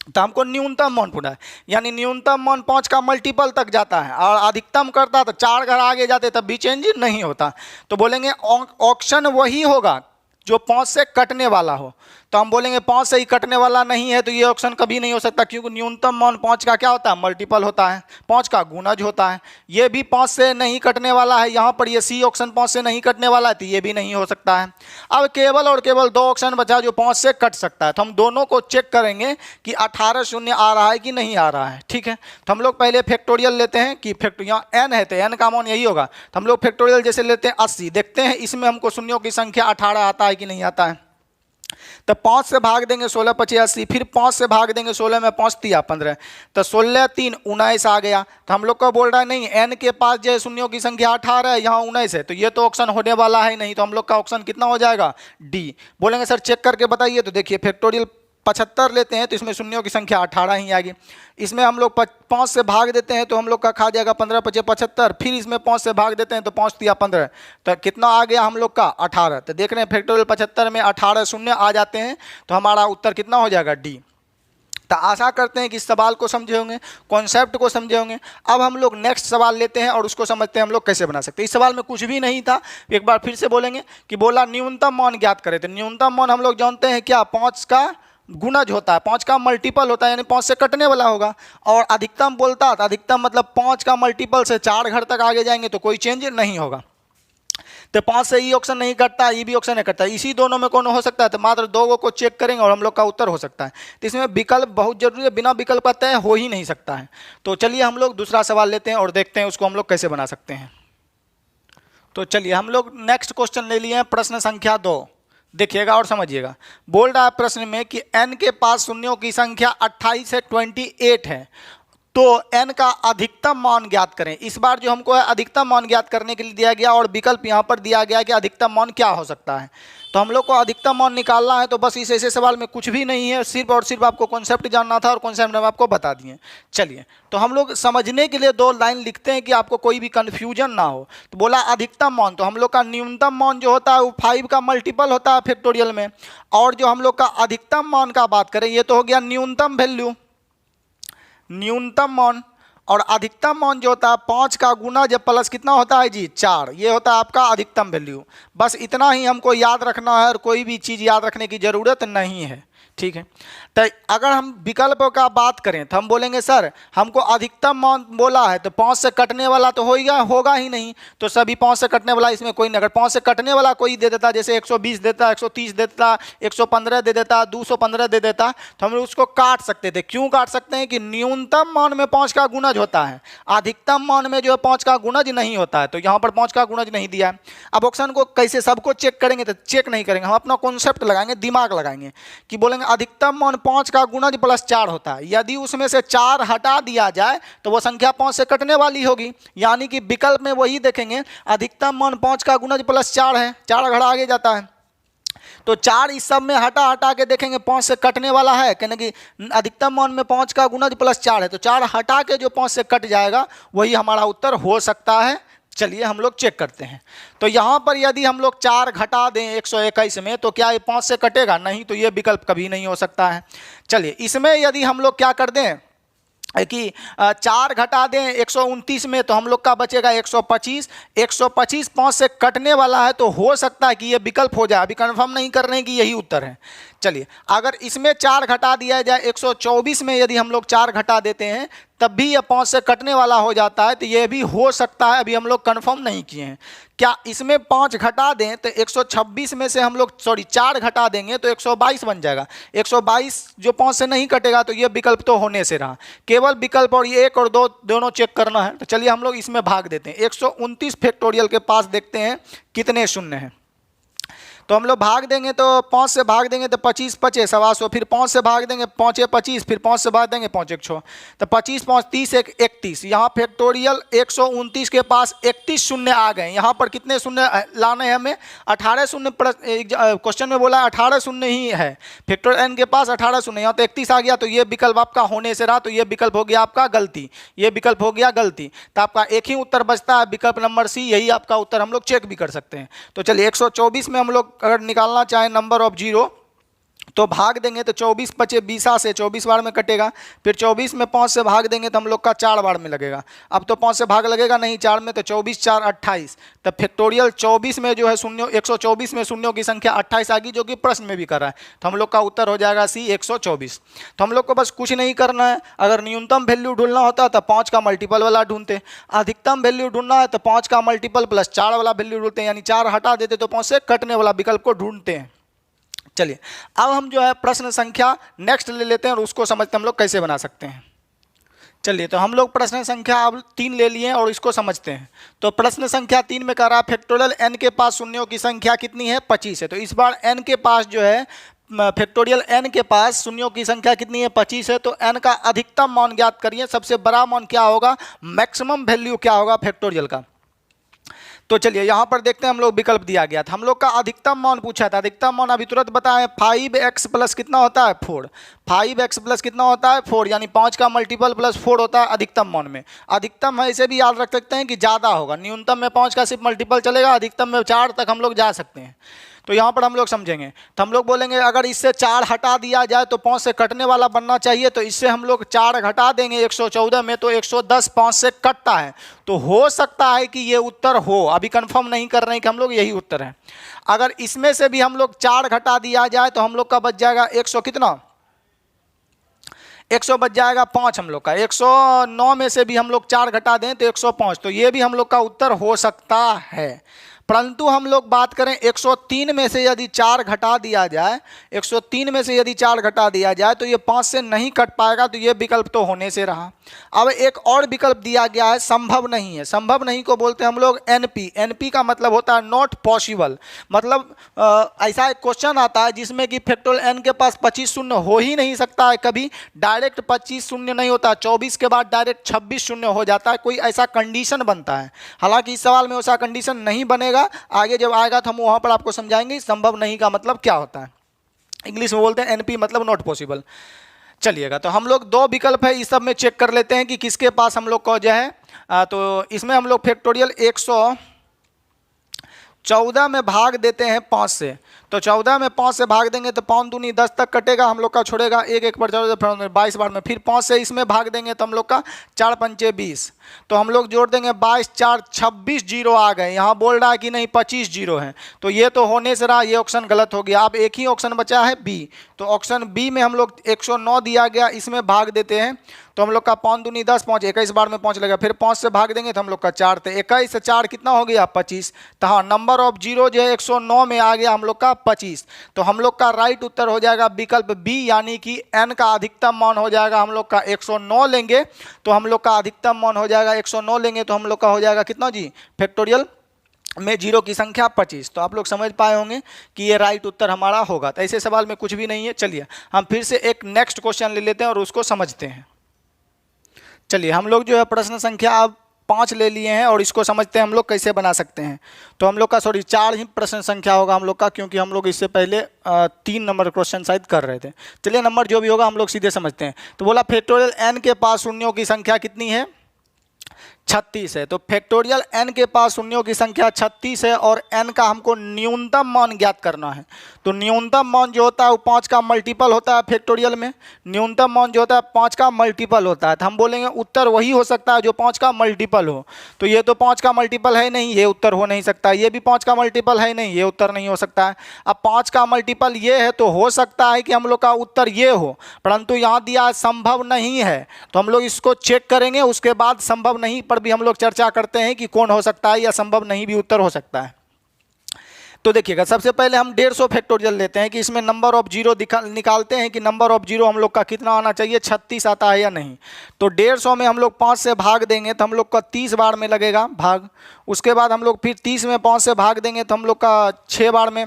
तो हमको न्यूनतम मान पूछा है, यानी न्यूनतम मान 5 का मल्टीपल तक जाता है और अधिकतम करता तो 4 घर आगे जाते, तब भी चेंज नहीं होता। तो बोलेंगे ऑप्शन वही होगा जो 5 से कटने वाला हो। तो हम बोलेंगे 5 से ही कटने वाला नहीं है, तो ये ऑप्शन कभी नहीं हो सकता, क्योंकि न्यूनतम मान 5 का क्या होता है, मल्टीपल होता है, 5 का गुणज होता है। ये भी 5 से नहीं कटने वाला है, यहाँ पर ये सी ऑप्शन 5 से नहीं कटने वाला है, तो ये भी नहीं हो सकता है। अब केवल और केवल 2 ऑप्शन बचा जो 5 से कट सकता है। तो हम दोनों को चेक करेंगे कि 18 शून्य आ रहा है कि नहीं आ रहा है, ठीक है। तो हम लोग पहले फैक्टोरियल लेते हैं कि यहाँ n है तो n का मान यही होगा। तो हम लोग फैक्टोरियल जैसे लेते हैं 80, देखते हैं इसमें हमको शून्यों की संख्या 18 आता है कि नहीं आता है। तो 5 से भाग देंगे 16 25 80, फिर 5 से भाग देंगे 16 में 5 तिया 15, तो 16 3 19 आ गया। तो हम लोग को बोल रहा है नहीं, n के पास जो है शून्यों की संख्या 18 है, यहाँ 19 है, तो ये तो ऑप्शन होने वाला है नहीं। तो हम लोग का ऑप्शन कितना हो जाएगा, डी। बोलेंगे सर चेक करके बताइए, तो देखिए फैक्टोरियल 75 लेते हैं तो इसमें शून्यों की संख्या 18 ही आएगी। इसमें हम लोग 5 से भाग देते हैं तो हम लोग का खा जाएगा 15 25 75, फिर इसमें 5 से भाग देते हैं तो 5 तिया 15, तो कितना आ गया हम लोग का 18। तो देख रहे हैं फैक्टोरियल 75 में 18 शून्य आ जाते हैं, तो हमारा उत्तर कितना हो जाएगा, डी। तो आशा करते हैं कि इस सवाल को समझे होंगे, कॉन्सेप्ट को समझे होंगे। अब हम लोग नेक्स्ट सवाल लेते हैं और उसको समझते हैं हम लोग कैसे बना सकते हैं। इस सवाल में कुछ भी नहीं था, एक बार फिर से बोलेंगे कि बोला न्यूनतम मान ज्ञात करें। तो न्यूनतम मान हम लोग जानते हैं क्या, 5 का गुणज होता है, 5 का मल्टीपल होता है, यानी 5 से कटने वाला होगा। और अधिकतम बोलता है, अधिकतम मतलब 5 का मल्टीपल से 4 घर तक आगे जाएंगे तो कोई चेंज नहीं होगा। तो 5 से ये ऑप्शन नहीं कटता, ये भी ऑप्शन नहीं कटता, इसी दोनों में कौन हो सकता है, तो मात्र 2 को चेक करेंगे और हम लोग का उत्तर हो सकता है। तो इसमें विकल्प बहुत जरूरी है, बिना विकल्प का तय हो ही नहीं सकता है। तो चलिए हम लोग दूसरा सवाल लेते हैं और देखते हैं उसको हम लोग कैसे बना सकते हैं। तो चलिए हम लोग नेक्स्ट क्वेश्चन ले लिए हैं, प्रश्न संख्या 2। देखिएगा और समझिएगा। बोल रहा है प्रश्न में कि n के पास शून्यों की संख्या 28 से 28 है, तो n का अधिकतम मान ज्ञात करें। इस बार जो हमको है अधिकतम मान ज्ञात करने के लिए दिया गया और विकल्प यहाँ पर दिया गया कि अधिकतम मान क्या हो सकता है। तो हम लोग को अधिकतम मान निकालना है, तो बस इस ऐसे सवाल में कुछ भी नहीं है, सिर्फ और सिर्फ आपको कॉन्सेप्ट जानना था और कॉन्सेप्ट हम आपको बता दिए। चलिए तो हम लोग समझने के लिए 2 लाइन लिखते हैं कि आपको कोई भी कन्फ्यूजन ना हो। तो बोला अधिकतम मान, तो हम लोग का न्यूनतम मान जो होता है वो 5 का मल्टीपल होता है फैक्टोरियल में, और जो हम लोग का अधिकतम मान का बात करें ये तो हो गया न्यूनतम वैल्यू, न्यूनतम मान। और अधिकतम मान जो होता है 5 का गुना जब प्लस कितना होता है जी, 4, ये होता है आपका अधिकतम वैल्यू। बस इतना ही हमको याद रखना है और कोई भी चीज़ याद रखने की ज़रूरत नहीं है, ठीक है। तो अगर हम विकल्प का बात करें तो हम बोलेंगे सर हमको अधिकतम मान बोला है तो 5 से कटने वाला तो होगा ही नहीं, तो सभी 5 से कटने वाला इसमें कोई नहीं। अगर 5 से कटने वाला कोई दे देता, जैसे 120 देता, 130 देता, 115 दे देता, 215 दे देता, तो हम उसको काट सकते थे। क्यों काट सकते हैं कि न्यूनतम मान में 5 का गुणज होता है, अधिकतम मान में जो है 5 का गुणज नहीं होता है, तो यहाँ पर 5 का गुणज नहीं दिया है। अब ऑप्शन को कैसे सबको चेक करेंगे, तो चेक नहीं करेंगे, हम अपना कॉन्सेप्ट लगाएंगे, दिमाग लगाएंगे कि बोलेंगे अधिकतम मान 5 का गुणज प्लस 4 होता है, यदि उसमें से 4 हटा दिया जाए तो वो संख्या 5 से कटने वाली होगी। यानी कि विकल्प में वही देखेंगे, अधिकतम मान 5 का गुणज प्लस 4 है, 4 घड़ा आगे जाता है, तो 4 इस सब में हटा के देखेंगे 5 से कटने वाला है, कहने कि अधिकतम मान में 5 का गुणज प्लस 4 है, तो 4 हटा के जो 5 से कट जाएगा वही हमारा उत्तर हो सकता है चलिए हम लोग चेक करते हैं। तो यहाँ पर यदि हम लोग 4 घटा दें 121 में तो क्या ये 5 से कटेगा? नहीं, तो ये विकल्प कभी नहीं हो सकता है। चलिए इसमें यदि हम लोग क्या कर दें कि 4 घटा दें 129 में तो हम लोग का बचेगा 125। 125 5 से कटने वाला है, तो हो सकता है कि ये विकल्प हो जाए। अभी कंफर्म नहीं कर रहे हैं कि यही उत्तर है। चलिए अगर इसमें 4 घटा दिया जाए 124 में यदि हम लोग 4 घटा देते हैं तब भी ये 5 से कटने वाला हो जाता है, तो ये भी हो सकता है। अभी हम लोग कंफर्म नहीं किए हैं। क्या इसमें 5 घटा दें तो 126 में से हम लोग 4 घटा देंगे तो 122 बन जाएगा। 122 जो 5 से नहीं कटेगा, तो ये विकल्प तो होने से रहा। केवल विकल्प और ये 1 और 2 दोनों चेक करना है। तो चलिए हम लोग इसमें भाग देते हैं। 129 फैक्टोरियल के पास देखते हैं कितने शून्य हैं। तो हम लोग भाग देंगे तो 5 से भाग देंगे तो 25 पचे 125, फिर 5 से भाग देंगे 5 25, फिर 5 से भाग देंगे 5 1 6, तो 25 5 30 1 31। यहाँ फैक्टोरियल 129 के पास 31 शून्य आ गए। यहाँ पर कितने शून्य लाने हैं हमें? 18 शून्य। क्वेश्चन में बोला 18 शून्य ही है। फैक्टोरियल n के पास 18 शून्य, यहाँ तो 31 आ गया, तो ये विकल्प आपका होने से रहा। तो ये विकल्प हो गया आपका गलती, ये विकल्प हो गया गलती। तो आपका एक ही उत्तर बचता है, विकल्प नंबर सी। यही आपका उत्तर हम लोग चेक भी कर सकते हैं। तो चलिए 124 में हम लोग अगर निकालना चाहें नंबर ऑफ जीरो तो भाग देंगे तो 24 पचे 20 से 24 बार में कटेगा। फिर 24 में 5 से भाग देंगे तो हम लोग का 4 बार में लगेगा। अब तो 5 से भाग लगेगा नहीं 4 में, तो 24 4 28। तब फैक्टोरियल 24 में जो है शून्य, 124 में शून्यों की संख्या 28 आ गई, जो कि प्रश्न में भी कर रहा है। तो हम लोग का उत्तर हो जाएगा सी 124। तो हम लोग को बस कुछ नहीं करना है। अगर न्यूनतम वैल्यू ढूंढना होता तो 5 का मल्टीपल वाला ढूंढते, अधिकतम वैल्यू ढूंढना है तो 5 का मल्टीपल प्लस 4 वाला वैल्यू ढूंढते हैं, यानी 4 हटा देते तो 5 से कटने वाला विकल्प को ढूंढते हैं। चलिए अब हम जो है प्रश्न संख्या नेक्स्ट ले लेते हैं और उसको समझते हैं हम लोग कैसे बना सकते हैं। चलिए तो हम लोग प्रश्न संख्या अब 3 ले लिए हैं और इसको समझते हैं। तो प्रश्न संख्या 3 में कह रहा है फैक्टोरियल n के पास शून्यों की संख्या कितनी है? 25 है। तो इस बार n के पास जो है फैक्टोरियल n के पास शून्यों की संख्या कितनी है? 25 है। तो n का अधिकतम मान ज्ञात करिए। सबसे बड़ा मान क्या होगा? मैक्सिमम वैल्यू क्या होगा फैक्टोरियल का? तो चलिए यहाँ पर देखते हैं। हम लोग विकल्प दिया गया था, हम लोग का अधिकतम मान पूछा था। अधिकतम मान अभी तुरंत बताएं। 5x प्लस कितना होता है? 4। 5x प्लस कितना होता है? 4, यानी 5 का मल्टीपल प्लस 4 होता है अधिकतम मान में। अधिकतम है, इसे भी याद रख सकते हैं कि ज़्यादा होगा। न्यूनतम में 5 का सिर्फ मल्टीपल चलेगा, अधिकतम में 4 तक हम लोग जा सकते हैं। तो यहाँ पर हम लोग समझेंगे तो हम लोग बोलेंगे अगर इससे 4 हटा दिया जाए तो 5 से कटने वाला बनना चाहिए। तो इससे हम लोग 4 घटा देंगे 114 में तो 110 5 से कटता है। तो हो सकता है कि ये उत्तर हो। अभी कंफर्म नहीं कर रहे हैं कि हम लोग यही उत्तर है। अगर इसमें से भी हम लोग 4 घटा दिया जाए तो हम लोग का बच जाएगा 100 कितना? 100 बच जाएगा 5 हम लोग का। 109 में से भी हम लोग 4 घटा दें तो 105। तो ये भी हम लोग का उत्तर हो सकता है। परंतु हम लोग बात करें 103 में से यदि 4 घटा दिया जाए, 103 में से यदि 4 घटा दिया जाए तो ये 5 से नहीं कट पाएगा। तो ये विकल्प तो होने से रहा। अब एक और विकल्प दिया गया है, संभव नहीं है। संभव नहीं को बोलते हैं हम लोग एनपी। एनपी का मतलब होता है नॉट पॉसिबल। मतलब ऐसा एक क्वेश्चन आता है जिसमें कि फैक्टोरियल एन के पास 25 शून्य हो ही नहीं सकता है कभी। डायरेक्ट 25 शून्य नहीं होता, 24 के बाद डायरेक्ट 26 शून्य हो जाता है। कोई ऐसा कंडीशन बनता है। हालांकि इस सवाल में वैसा कंडीशन नहीं बनेगा। आगे जब आएगा तो हम वहां पर आपको समझाएंगे संभव नहीं का मतलब क्या होता है। इंग्लिश में बोलते हैं एनपी मतलब नॉट पॉसिबल। चलिएगा तो हम लोग 2 विकल्प है इस सब में चेक कर लेते हैं कि किसके पास हम लोग को जो है। तो इसमें हम लोग फैक्टोरियल 114 में भाग देते हैं 5 से। तो 14 में 5 से भाग देंगे तो 5 दूनी 10 तक कटेगा। हम लोग का छोड़ेगा 1 1 पर 22 बार में। फिर 5 से इसमें भाग देंगे तो हम लोग का 4 पंचे 20। तो हम लोग जोड़ देंगे 22 4 26 जीरो आ गए। यहाँ बोल रहा है कि नहीं 25 जीरो है। तो ये तो होने से रहा, ये ऑप्शन गलत हो गया। अब एक ही ऑप्शन बचा है बी। तो ऑप्शन बी में हम लोग 109 दिया गया, इसमें भाग देते हैं। तो हम लोग का 5 दूनी 10 5 21 बार में 5 लगेगा। फिर 5 से भाग देंगे तो हम लोग का 4 थे। 21 से 4 कितना हो गया? 25। तो हाँ, नंबर ऑफ जीरो जो है 109 में आ गया हम लोग का 25। तो हम लोग का राइट उत्तर हो जाएगा विकल्प बी, यानी कि n का अधिकतम मान हो जाएगा हम लोग का 109 लेंगे तो हम लोग का अधिकतम मान हो जाएगा 109 लेंगे तो हम लोग का हो जाएगा कितना जी? फैक्टोरियल में जीरो की संख्या 25। तो आप लोग समझ पाए होंगे कि ये राइट उत्तर हमारा होगा। तो ऐसे सवाल में कुछ भी नहीं है। चलिए हम फिर से एक नेक्स्ट क्वेश्चन ले लेते हैं और उसको समझते हैं। चलिए हम लोग जो है प्रश्न संख्या अब 5 ले लिए हैं और इसको समझते हैं हम लोग कैसे बना सकते हैं। तो हम लोग का 4 ही प्रश्न संख्या होगा हम लोग का, क्योंकि हम लोग इससे पहले 3 नंबर क्वेश्चन शायद कर रहे थे। चलिए नंबर जो भी होगा हम लोग सीधे समझते हैं। तो बोला फैक्टोरियल n के पास शून्यों की संख्या कितनी है? 36 है। तो फैक्टोरियल n के पास शून्यों की संख्या 36 है और n का हमको न्यूनतम मान ज्ञात करना है। तो न्यूनतम मान जो होता है वो 5 का मल्टीपल होता है फैक्टोरियल में, न्यूनतम मान जो होता है 5 का मल्टीपल होता है। तो हम बोलेंगे उत्तर वही हो सकता है जो 5 का मल्टीपल हो। तो ये तो 5 का मल्टीपल है नहीं, ये उत्तर हो नहीं सकता। ये भी 5 का मल्टीपल है नहीं, ये उत्तर नहीं हो सकता है। अब 5 का मल्टीपल ये है तो हो सकता है कि हम लोग का उत्तर ये हो, परंतु यहाँ दिया संभव नहीं है। तो हम लोग इसको चेक करेंगे, उसके बाद संभव नहीं पर भी हम लोग चर्चा करते हैं कि कौन हो सकता है या संभव नहीं भी उत्तर हो सकता है। तो देखिएगा, सबसे पहले हम 150 फैक्टोरियल लेते हैं कि इसमें नंबर ऑफ जीरो निकालते हैं कि नंबर ऑफ जीरो हम लोग का कितना आना चाहिए, 36 आता है या नहीं। तो 150 में हम लोग 5 से भाग देंगे तो हम लोग का 30 बार में लगेगा भाग। उसके बाद हम लोग फिर 30 में 5 से भाग देंगे तो हम लोग का 6 बार में,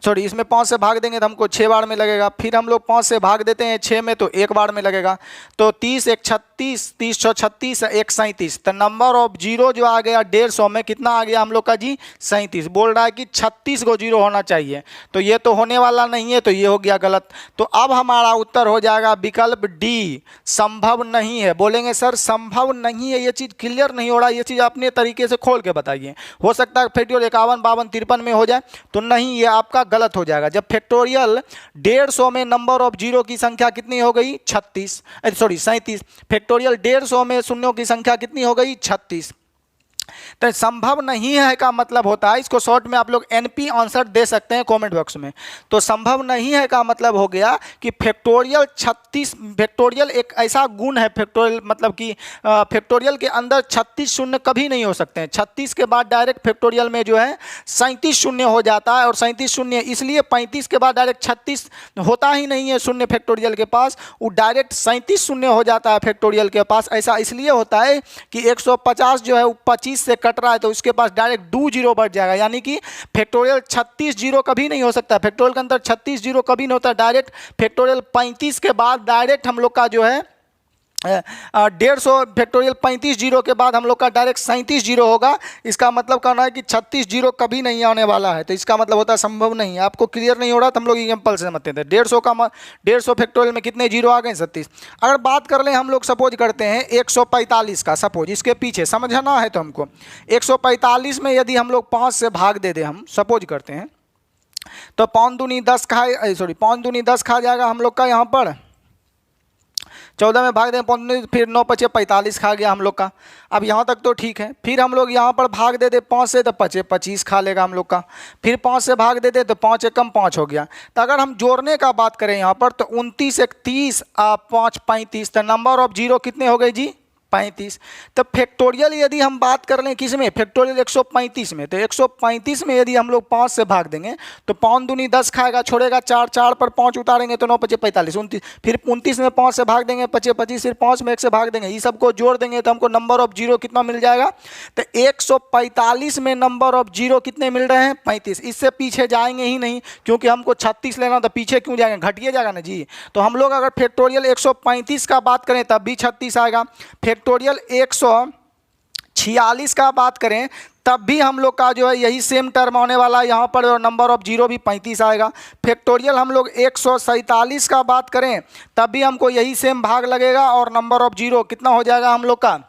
सॉरी इसमें 5 से भाग देंगे तो हमको 6 बार में लगेगा। फिर हम लोग 5 से भाग देते हैं 6 में तो 1 बार में लगेगा। तो 30 1 36, 30 6 36, 1 37। तो नंबर ऑफ जीरो जो आ गया 150 में कितना आ गया हम लोग का जी, 37। बोल रहा है कि 36 को जीरो होना चाहिए, तो ये तो होने वाला नहीं है, तो ये हो गया गलत। तो अब हमारा उत्तर हो जाएगा विकल्प डी, संभव नहीं है। बोलेंगे सर संभव नहीं है, ये चीज़ क्लियर नहीं हो रहा, ये चीज़ अपने तरीके से खोल के बताइए। हो सकता है फैक्टोरियल 51 52 53 में हो जाए, तो नहीं, ये आपका गलत हो जाएगा। जब फैक्टोरियल 150 में नंबर ऑफ जीरो की संख्या कितनी हो गई, 36, सॉरी 37। फैक्टोरियल 150 में शून्यों की संख्या कितनी हो गई, 36। तो संभव नहीं है का मतलब होता है, इसको शॉर्ट में आप लोग एनपी आंसर दे सकते हैं कमेंट बॉक्स में। तो संभव नहीं है का मतलब हो गया कि फैक्टोरियल 36, फैक्टोरियल एक ऐसा गुण है, फैक्टोरियल मतलब कि फैक्टोरियल के अंदर 36 शून्य कभी नहीं हो सकते हैं। 36 के बाद डायरेक्ट फैक्टोरियल में जो है 37 शून्य हो जाता है, और 37 शून्य इसलिए 35 के बाद डायरेक्ट 36 होता ही नहीं है शून्य फैक्टोरियल के पास, वो डायरेक्ट 37 शून्य हो जाता है फैक्टोरियल के पास। ऐसा इसलिए होता है कि 150 जो है वो 25 से कट रहा है, तो उसके पास डायरेक्ट 2 जीरो बढ़ जाएगा, यानी कि फैक्टोरियल 36 जीरो कभी नहीं हो सकता। फैक्टोरियल के अंदर 36 जीरो कभी नहीं होता। डायरेक्ट फैक्टोरियल 35 के बाद डायरेक्ट हम लोग का जो है 150 फैक्टोरियल 35 जीरो के बाद हम लोग का डायरेक्ट 37 जीरो होगा। इसका मतलब कहना है कि 36 जीरो कभी नहीं आने वाला है, तो इसका मतलब होता है संभव नहीं है। आपको क्लियर नहीं हो रहा तो हम लोग एग्जाम्पल से समझते थे। 150 फैक्टोरियल में कितने जीरो आ गए, 37। अगर बात कर लें हम लोग सपोज करते हैं 145 का, सपोज इसके पीछे समझना है तो हमको 145 में यदि हम लोग 5 से भाग दे दें, हम सपोज करते हैं, तो 5 दूनी 10 खाए, सॉरी 5 दूनी 10 खा जाएगा हम लोग का, यहाँ पर 14 में भाग दें 5, फिर 9 5 45 खा गया हम लोग का। अब यहाँ तक तो ठीक है। फिर हम लोग यहाँ पर भाग दे दे 5 से, तो 5 25 खा लेगा हम लोग का। फिर 5 से भाग दे दे तो 5 एकम 5 हो गया। तो अगर हम जोड़ने का बात करें यहाँ पर, तो 29 1 30 5 35, तो नंबर ऑफ जीरो कितने हो गए जी, 35। तो फैक्टोरियल यदि हम बात कर लें किस में, फैक्टोरियल 135 में, तो 135 में यदि हम लोग 5 से भाग देंगे तो 5 दूनी 10 खाएगा, छोड़ेगा 4, 4 पर 5 उतारेंगे तो 9 5 45 29, फिर 29 में 5 से भाग देंगे 25 25, फिर 5 में 1 से भाग देंगे, ये सबको जोड़ देंगे तो हमको नंबर ऑफ जीरो कितना मिल जाएगा। तो 145 में नंबर ऑफ जीरो कितने मिल रहे हैं, 35। इससे पीछे जाएंगे ही नहीं, क्योंकि हमको 36 लेना, तो पीछे क्यों जाएंगे, घटिए जाएगा ना जी। तो हम लोग अगर फैक्टोरियल 135 का बात करें तब भी 36 आएगा। फैक्टोरियल 146 का बात करें तब भी हम लोग का जो है यही सेम टर्म होने वाला है यहाँ पर, और नंबर ऑफ जीरो भी 35 आएगा। फैक्टोरियल हम लोग 147 का बात करें तब भी हमको यही सेम भाग लगेगा, और नंबर ऑफ जीरो कितना हो जाएगा हम लोग का,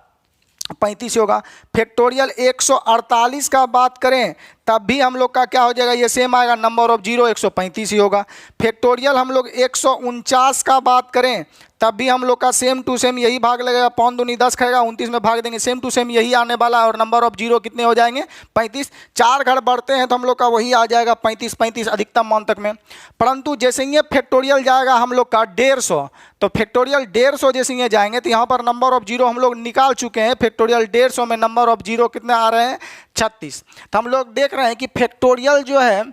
35 होगा। फैक्टोरियल 148 का बात करें तब भी हम लोग का क्या हो जाएगा, ये सेम आएगा, नंबर ऑफ जीरो 135 ही होगा। फैक्टोरियल हम लोग 149 का बात करें तब भी हम लोग का सेम टू सेम यही भाग लगेगा, 5 दूनी 10 खाएगा, 29 में भाग देंगे, सेम टू सेम यही आने वाला है, और नंबर ऑफ जीरो कितने हो जाएंगे, 35। 4 घर बढ़ते हैं तो हम लोग का वही आ जाएगा 35 35 अधिकतम मान तक में। परंतु जैसे ये फैक्टोरियल जाएगा हम लोग का 150, तो फैक्टोरियल 150 जैसे ये जाएंगे तो यहाँ पर नंबर ऑफ जीरो हम लोग निकाल चुके हैं। फैक्टोरियल 150 में नंबर ऑफ जीरो कितने आ रहे हैं, 36। तो हम लोग देख रहे हैं कि फैक्टोरियल जो है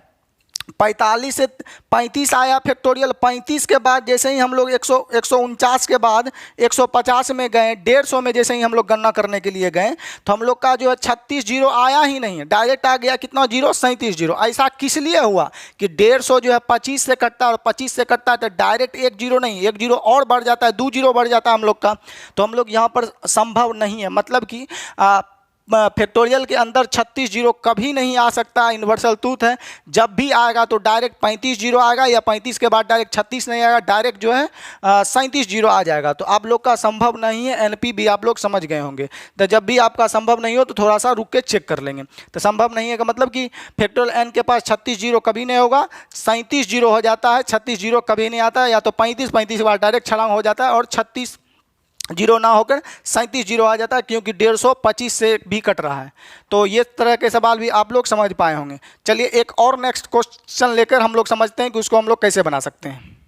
45 से 35 आया फैक्टोरियल। 35 के बाद जैसे ही हम लोग 149 के बाद 150 में गए, 150 में जैसे ही हम लोग गणना करने के लिए गए तो हम लोग का जो है 36 जीरो आया ही नहीं है, डायरेक्ट आ गया कितना जीरो, 37 जीरो। ऐसा किस लिए हुआ कि 150 जो है 25 से कटता है, और 25 से कटता है तो डायरेक्ट 1 जीरो नहीं, 1 जीरो और बढ़ जाता है, 2 जीरो बढ़ जाता है हम लोग का। तो हम लोग यहाँ पर संभव नहीं है, मतलब कि फैक्टोरियल के अंदर 36 जीरो कभी नहीं आ सकता, यूनिवर्सल ट्रूथ है। जब भी आएगा तो डायरेक्ट 35 जीरो आएगा, या 35 के बाद डायरेक्ट 36 नहीं आएगा, डायरेक्ट जो है 37 जीरो आ जाएगा। तो आप लोग का संभव नहीं है, एनपी भी आप लोग समझ गए होंगे। तो जब भी आपका संभव नहीं हो तो थोड़ा सा रुक के चेक कर लेंगे। तो संभव नहीं है का मतलब कि फैक्टोरियल एन के पास 36 जीरो कभी नहीं होगा, 37 जीरो हो जाता है, 36 जीरो कभी नहीं आता है, या तो 35 के बाद डायरेक्ट छलांग हो जाता है और 36 जीरो ना होकर 37 जीरो आ जाता है, क्योंकि 150 से भी कट रहा है। तो ये तरह के सवाल भी आप लोग समझ पाए होंगे। चलिए एक और नेक्स्ट क्वेश्चन लेकर हम लोग समझते हैं कि उसको हम लोग कैसे बना सकते हैं।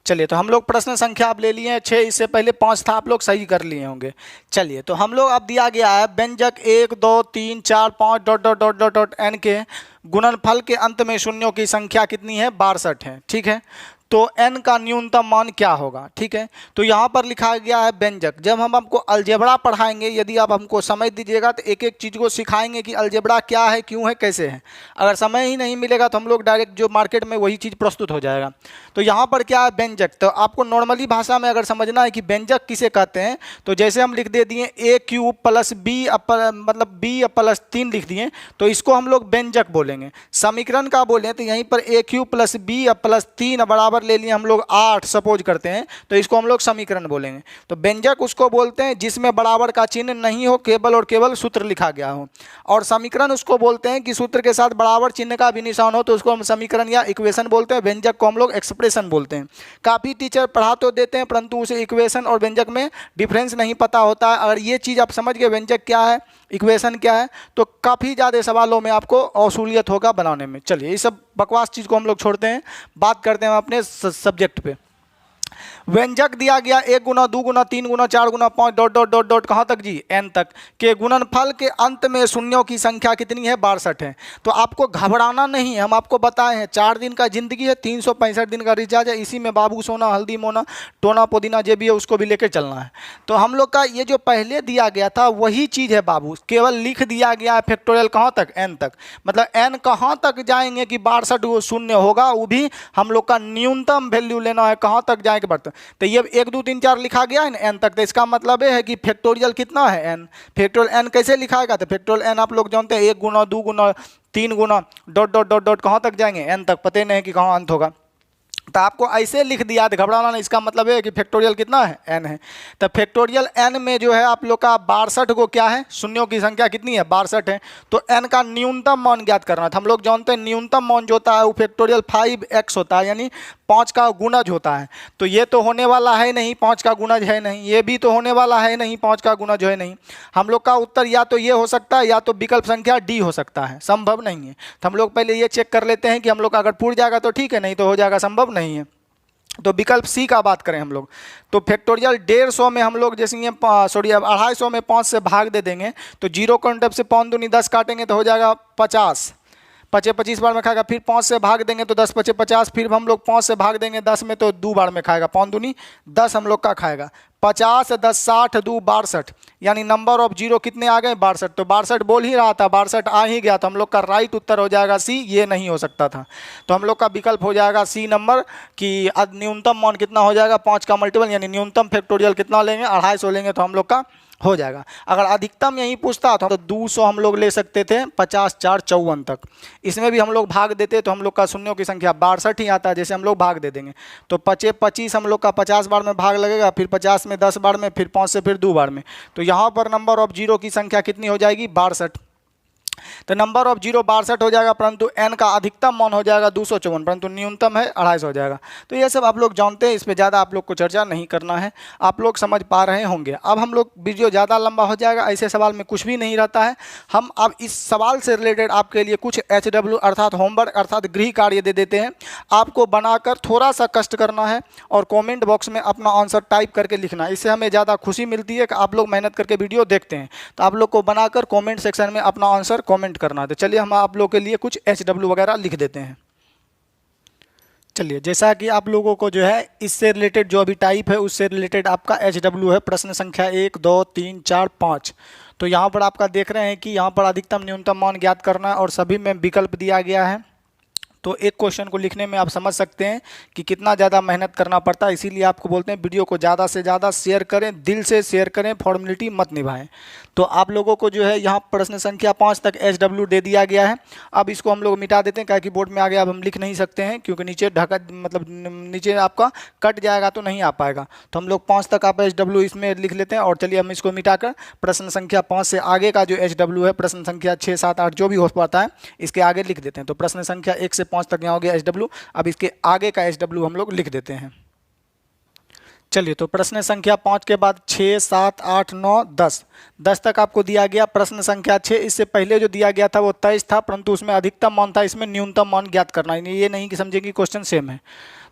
चलिए तो हम लोग प्रश्न संख्या आप ले लिए हैं 6, इससे पहले 5 था, आप लोग सही कर लिए होंगे। चलिए तो हम लोग अब दिया गया है व्यंजक 1 2 3 4 5 dot dot dot dot dot N के गुणनफल के अंत में शून्यों की संख्या कितनी है, 62 है। ठीक है, तो n का न्यूनतम मान क्या होगा। ठीक है, तो यहाँ पर लिखा गया है व्यंजक। जब हम आपको अलजेब्रा पढ़ाएंगे, यदि आप हमको समय दीजिएगा तो एक एक चीज़ को सिखाएंगे कि अलजेब्रा क्या है, क्यों है, कैसे है। अगर समय ही नहीं मिलेगा तो हम लोग डायरेक्ट जो मार्केट में वही चीज़ प्रस्तुत हो जाएगा। तो यहाँ पर क्या है व्यंजक, तो आपको नॉर्मली भाषा में अगर समझना है कि व्यंजक किसे कहते हैं, तो जैसे हम लिख दे दिए a³ प्लस b मतलब b प्लस 3 लिख दिए, तो इसको हम लोग व्यंजक बोलेंगे। समीकरण का बोलें तो यहीं पर a³ प्लस b प्लस 3 बराबर ले लिए हम लोग 8 सपोज करते हैं, तो इसको हम लोग समीकरण बोलेंगे। तो व्यंजक उसको बोलते हैं जिसमें बराबर का चिन्ह नहीं हो, केवल और केवल सूत्र लिखा गया हो। और समीकरण उसको बोलते हैं कि सूत्र के साथ बराबर चिन्ह का भी निशान हो, तो उसको हम समीकरण या इक्वेशन बोलते हैं। व्यंजक को हम लोग एक्सप्रेशन बोलते हैं। काफ़ी टीचर पढ़ा तो देते हैं, परंतु उसे इक्वेशन और व्यंजक में डिफरेंस नहीं पता होता है। अगर ये चीज़ आप समझ गए व्यंजक क्या है, इक्वेशन क्या है, तो काफ़ी ज़्यादा सवालों में आपको असुलियत होगा बनाने में। चलिए ये सब बकवास चीज़ को हम लोग छोड़ते हैं, बात करते हैं अपने सब्जेक्ट पे। व्यंजक दिया गया 1 गुना 2 गुना 3 गुना 4 गुना 5 डॉट डॉट डॉट डॉट कहाँ तक जी, n तक के गुणनफल के अंत में शून्यों की संख्या कितनी है, 62 है। तो आपको घबराना नहीं है, हम आपको बताए हैं 4 दिन का जिंदगी है, 365 दिन का रिचार्ज है, इसी में बाबू सोना हल्दी मोना टोना पुदीना जो भी है उसको भी लेकर चलना है। तो हम लोग का ये जो पहले दिया गया था वही चीज़ है बाबू, केवल लिख दिया गया है फैक्टोरियल कहाँ तक, n तक। मतलब n कहाँ तक जाएंगे कि 62 शून्य होगा, वो भी हम लोग का न्यूनतम वैल्यू लेना है, कहाँ तक जाएंगे बढ़ते। तो ये 1 2 3 4 लिखा गया है ना n तक, तो इसका मतलब ये है कि फैक्टोरियल कितना है n। फैक्टोरियल n कैसे लिखाएगा, तो फैक्टोरियल n आप लोग जानते हैं 1 गुना 2 गुना 3 गुना डॉट डॉट डॉट डॉट कहाँ तक जाएंगे, n तक। पता नहीं कि कहाँ अंत होगा, तो आपको ऐसे लिख दिया तो घबराना नहीं। इसका मतलब है कि फैक्टोरियल कितना है, n है। तो फैक्टोरियल n में जो है आप लोग का 62 को क्या है, शून्यों की संख्या कितनी है, 62 है। तो n का न्यूनतम मान ज्ञात करना था। हम लोग जानते हैं न्यूनतम मान जो होता है वो फैक्टोरियल 5x होता है, यानी 5 का गुणज होता है। तो ये तो होने वाला है नहीं, 5 का गुणज है नहीं, ये भी तो होने वाला है नहीं, 5 का गुणज है नहीं। हम लोग का उत्तर या तो ये हो सकता है या तो विकल्प संख्या डी हो सकता है, संभव नहीं है। तो हम लोग पहले ये चेक कर लेते हैं कि हम लोग अगर पूर जाएगा तो ठीक है, नहीं तो हो जाएगा संभव नहीं है। तो विकल्प सी का बात करें हम लोग, तो फैक्टोरियल 150 में हम लोग जैसे ये 250 में 5 से भाग दे देंगे, तो 0 को जब से 5 दूनी 10 काटेंगे तो हो जाएगा 50, 25 बार में खाएगा। फिर 5 से भाग देंगे तो 10 पचे 50, फिर हम लोग 5 से भाग देंगे 10 में तो 2 बार में खाएगा, 5 दूनी 10 हम लोग का खाएगा। 50 10 60 2 62, यानी नंबर ऑफ जीरो कितने आ गए, 62। तो 62 बोल ही रहा था, 62 आ ही गया, तो हम लोग का राइट उत्तर हो जाएगा सी, ये नहीं हो सकता था। तो हम लोग का विकल्प हो जाएगा सी नंबर कि न्यूनतम मान कितना हो जाएगा, 5 का मल्टीपल, यानी न्यूनतम फैक्टोरियल कितना लेंगे, 250 लेंगे तो हम लोग का हो जाएगा। अगर अधिकतम यही पूछता तो 200 हम लोग ले सकते थे, 50 4 54 तक। इसमें भी हम लोग भाग देते तो हम लोग का शून्यों की संख्या 62 ही आता है, जैसे हम लोग भाग दे देंगे तो 25 हम लोग का 50 बार में भाग लगेगा, फिर 50 में 10 बार में, फिर 5 से फिर 2 बार में। तो यहाँ पर नंबर ऑफ जीरो की संख्या कितनी हो जाएगी, 62। तो नंबर ऑफ जीरो 62 हो जाएगा, परंतु n का अधिकतम मान हो जाएगा 254, परंतु न्यूनतम है 250 हो जाएगा। तो ये सब आप लोग जानते हैं, इस पे ज़्यादा आप लोग को चर्चा नहीं करना है, आप लोग समझ पा रहे होंगे। अब हम लोग वीडियो ज़्यादा लंबा हो जाएगा, ऐसे सवाल में कुछ भी नहीं रहता है। हम अब इस सवाल से रिलेटेड आपके लिए कुछ HW अर्थात होमवर्क अर्थात गृह कार्य दे देते हैं। आपको बनाकर थोड़ा सा कष्ट करना है और कॉमेंट बॉक्स में अपना आंसर टाइप करके लिखना है। इससे हमें ज़्यादा खुशी मिलती है कि आप लोग मेहनत करके वीडियो देखते हैं। तो आप लोग को बनाकर कॉमेंट सेक्शन में अपना आंसर कमेंट करना है। तो चलिए हम आप लोगों के लिए कुछ HW वगैरह लिख देते हैं। चलिए जैसा कि आप लोगों को जो है इससे रिलेटेड जो अभी टाइप है उससे रिलेटेड आपका HW है, प्रश्न संख्या 1 2 3 4 5। तो यहाँ पर आपका देख रहे हैं कि यहाँ पर अधिकतम न्यूनतम मान ज्ञात करना है और सभी में विकल्प दिया गया है। तो एक क्वेश्चन को लिखने में आप समझ सकते हैं कि कितना ज़्यादा मेहनत करना पड़ता है। इसीलिए आपको बोलते हैं वीडियो को ज़्यादा से ज़्यादा शेयर करें, दिल से शेयर करें, फॉर्मेलिटी मत निभाएं। तो आप लोगों को जो है यहाँ प्रश्न संख्या 5 तक HW दे दिया गया है। अब इसको हम लोग मिटा देते हैं, क्या कि बोर्ड में आ गया, अब हम लिख नहीं सकते हैं क्योंकि नीचे ढका मतलब नीचे आपका कट जाएगा तो नहीं आ पाएगा। तो हम लोग 5 तक आप HW इसमें लिख लेते हैं। और चलिए हम इसको मिटाकर प्रश्न संख्या 5 से आगे का जो HW है, प्रश्न संख्या 6, 7, 8 जो भी हो पाता है इसके आगे लिख देते हैं। तो प्रश्न संख्या 1 से 5 तक यहाँ हो गया HW। अब इसके आगे का HW हम लोग लिख देते हैं। चलिए, तो प्रश्न संख्या 5 के बाद 6, 7, 8, 9, 10 10 तक आपको दिया गया। प्रश्न संख्या 6, इससे पहले जो दिया गया था वो 23 था, परंतु उसमें अधिकतम मान था, इसमें न्यूनतम मान ज्ञात करना है। ये नहीं कि समझे कि क्वेश्चन सेम है।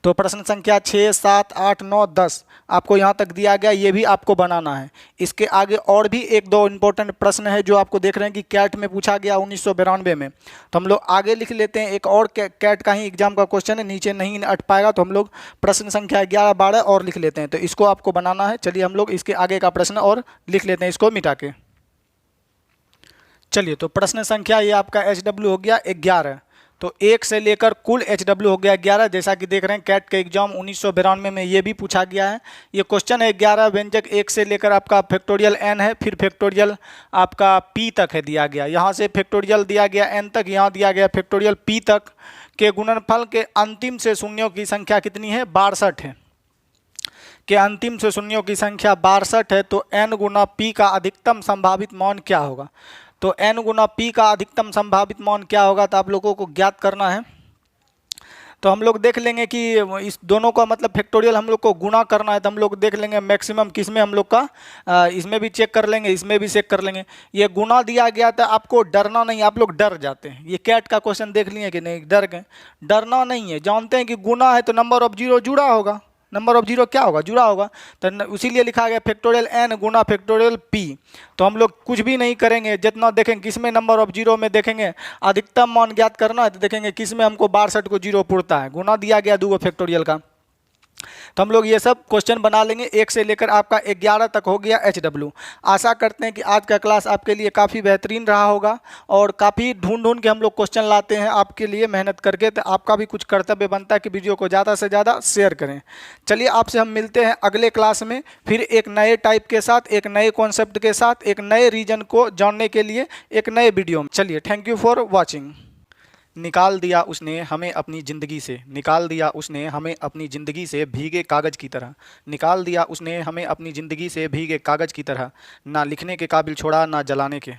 तो प्रश्न संख्या 6, 7, 8, 9, 10 आपको यहाँ तक दिया गया, ये भी आपको बनाना है। इसके आगे और भी 1-2 इंपॉर्टेंट प्रश्न है जो आपको देख रहे हैं कि कैट में पूछा गया 1992 में। तो हम लोग आगे लिख लेते हैं। एक और कैट का ही एग्जाम का क्वेश्चन है, नीचे नहीं अट पाएगा, तो हम लोग प्रश्न संख्या 11, 12 और लिख लेते हैं। तो इसको आपको बनाना है। चलिए हम लोग इसके आगे का प्रश्न और लिख लेते हैं, इसको मिटा के। चलिए, तो प्रश्न संख्या ये आपका HW हो गया 11। तो 1 से लेकर कुल HW हो गया 11। जैसा कि देख रहे हैं कैट के एग्जाम 1992 में ये भी पूछा गया है। ये क्वेश्चन है 11 व्यंजक 1 से लेकर आपका फैक्टोरियल n है, फिर फैक्टोरियल आपका p तक है दिया गया। यहाँ से फैक्टोरियल दिया गया n तक, यहाँ दिया गया फैक्टोरियल p तक के गुणनफल के अंतिम से शून्यों की संख्या कितनी है? 62 है। के अंतिम से शून्यों की संख्या 62 है। तो n गुना p का अधिकतम संभावित मान क्या होगा? तो n गुना p का अधिकतम संभावित मान क्या होगा, तो आप लोगों को ज्ञात करना है। तो हम लोग देख लेंगे कि इस दोनों का मतलब फैक्टोरियल हम लोग को गुणा करना है। तो हम लोग देख लेंगे मैक्सिमम किस में हम लोग का इसमें भी चेक कर लेंगे, इसमें भी चेक कर लेंगे। ये गुणा दिया गया था, आपको डरना नहीं। आप लोग डर जाते हैं, ये कैट का क्वेश्चन देख लिए कि नहीं, डर गए। डरना नहीं है, जानते हैं कि गुणा है तो नंबर ऑफ जीरो जुड़ा होगा। नंबर ऑफ जीरो क्या होगा? जुड़ा होगा। तो इसीलिए लिखा गया फैक्टोरियल n गुना फैक्टोरियल p। तो हम लोग कुछ भी नहीं करेंगे, जितना देखेंगे किसमें नंबर ऑफ जीरो में देखेंगे अधिकतम मान ज्ञात करना है, तो देखेंगे किसमें हमको 62 को जीरो पुरता है। गुना दिया गया 2 फैक्टोरियल का। तो हम लोग ये सब क्वेश्चन बना लेंगे। 1 से लेकर आपका 11 तक हो गया HW। आशा करते हैं कि आज का क्लास आपके लिए काफ़ी बेहतरीन रहा होगा और काफ़ी ढूंढ के हम लोग क्वेश्चन लाते हैं आपके लिए मेहनत करके। तो आपका भी कुछ कर्तव्य बनता है कि वीडियो को ज़्यादा से ज़्यादा शेयर करें। चलिए, आपसे हम मिलते हैं अगले क्लास में, फिर एक नए टाइप के साथ, एक नए कॉन्सेप्ट के साथ, एक नए रीजन को जानने के लिए एक नए वीडियो में। चलिए, थैंक यू फॉर वॉचिंग। निकाल दिया उसने हमें अपनी ज़िंदगी से, निकाल दिया उसने हमें अपनी ज़िंदगी से भीगे कागज़ की तरह। निकाल दिया उसने हमें अपनी ज़िंदगी से भीगे कागज़ की तरह। ना लिखने के काबिल छोड़ा, ना जलाने के।